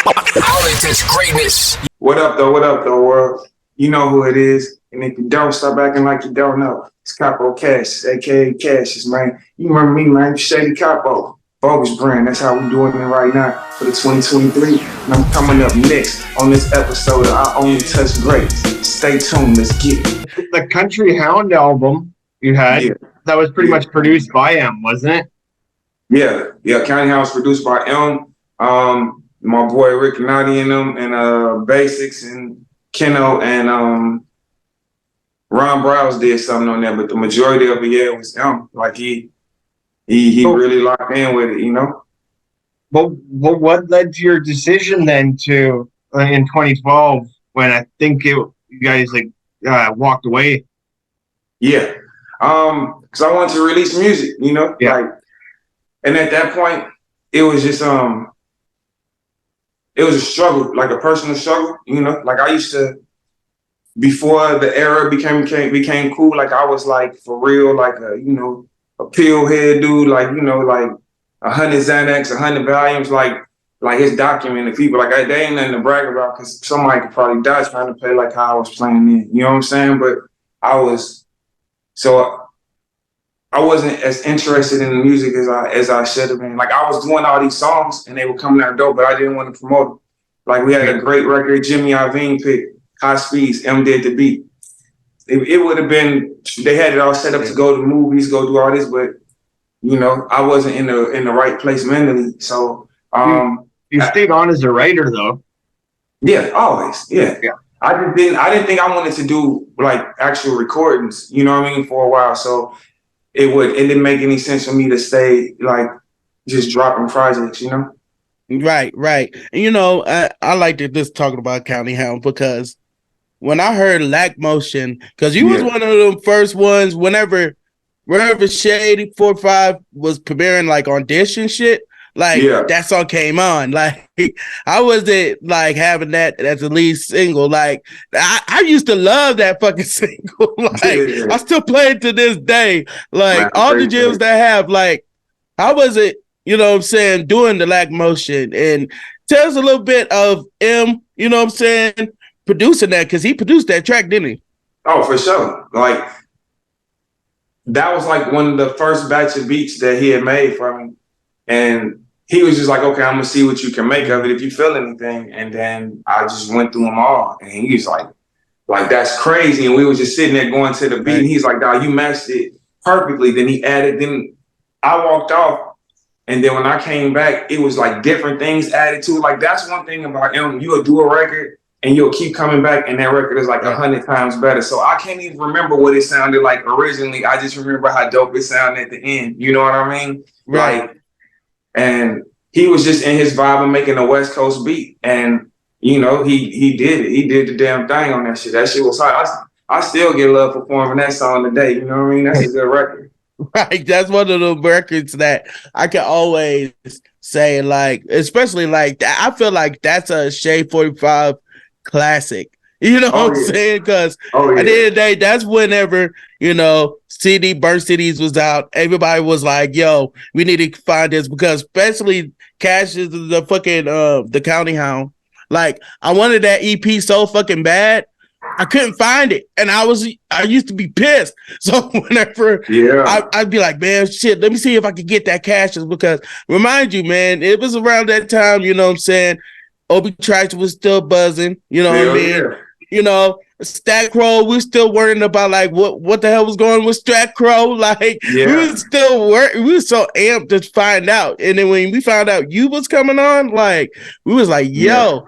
Only touch greatness. What up, though? What up, though, world? You know who it is. And if you don't, stop acting like you don't know. It's Capo Cashis, a.k.a. Cashis, man. You remember me, man. Shady Capo. Bogus brand. That's how we doing it right now for the 2023. And I'm coming up next on this episode of I Only Touch Greats. Stay tuned. Let's get it. The Country Hound album you had, that was pretty much produced by M, wasn't it? Yeah. County House produced by M. My boy Rick Nadi and them, and Basics and Keno and Ron Browse did something on there, but the majority of it, was him. Like he really locked in with it, you know. Well, what led to your decision then to in 2012 when I think you guys walked away? Yeah, because I wanted to release music, you know. Like, and at that point, it was just it was a struggle, like a personal struggle, you know. Like I used to, before the era became cool. Like I was like for real, like a pill head dude, like 100 Xanax, 100 Valiums, like his documented people. Like they ain't nothing to brag about because somebody could probably die trying to play like how I was playing it. You know what I'm saying? But I wasn't as interested in the music as I should have been. Like I was doing all these songs and they were coming out dope, but I didn't want to promote them. Like we had a great record, Jimmy Iovine picked, High Speeds, M did the beat. It would have been, they had it all set up to go to movies, go do all this, but I wasn't in the right place mentally. So you stayed on as a writer though. Yeah, always. Yeah. I didn't think I wanted to do like actual recordings, you know what I mean, for a while. So it didn't make any sense for me to stay like just dropping projects, you know? Right. And, I like to just talking about County Hound because when I heard Lack Motion, because you was one of the first ones whenever Shady 45 was premiering like audition shit, that song came on. Like I wasn't like having that as the lead single. Like I used to love that fucking single. I still play it to this day. Like all the gyms that have, like, how was it, you know what I'm saying, doing the Lack Motion? And tell us a little bit of M, you know what I'm saying, producing that, because he produced that track, didn't he? Oh, for sure. Like that was like one of the first batch of beats that he had made for me. And he was just like, okay, I'm gonna see what you can make of it if you feel anything. And then I just went through them all. And he was like that's crazy. And we were just sitting there going to the beat. And he's like, dog, you matched it perfectly. Then he added, then I walked off. And then when I came back, it was like different things added to it. Like that's one thing about him. You'll do a record and you'll keep coming back and that record is like 100 times better. So I can't even remember what it sounded like originally. I just remember how dope it sounded at the end. You know what I mean? Right. Like, and he was just in his vibe of making a West Coast beat. And, he did it. He did the damn thing on that shit. That shit was hard. I still get love performing that song today. You know what I mean? That's a good record. Right. That's one of the records that I can always say, like, especially like that. I feel like that's a Shade 45 classic. You know what I'm saying? Because at the end of the day, that's whenever, CD Burn Cities was out. Everybody was like, yo, we need to find this, because especially Cashis, the fucking the County Hound. Like, I wanted that EP so fucking bad. I couldn't find it. And I used to be pissed. So whenever I'd be like, man, shit, let me see if I could get that Cashis, because remind you, man, it was around that time, you know what I'm saying? Obi Trice was still buzzing, you know what I mean? Stack Crow, we're still worrying about like what the hell was going on with Stack Crow. Like we were still we were so amped to find out. And then when we found out you was coming on, like we was like, yo,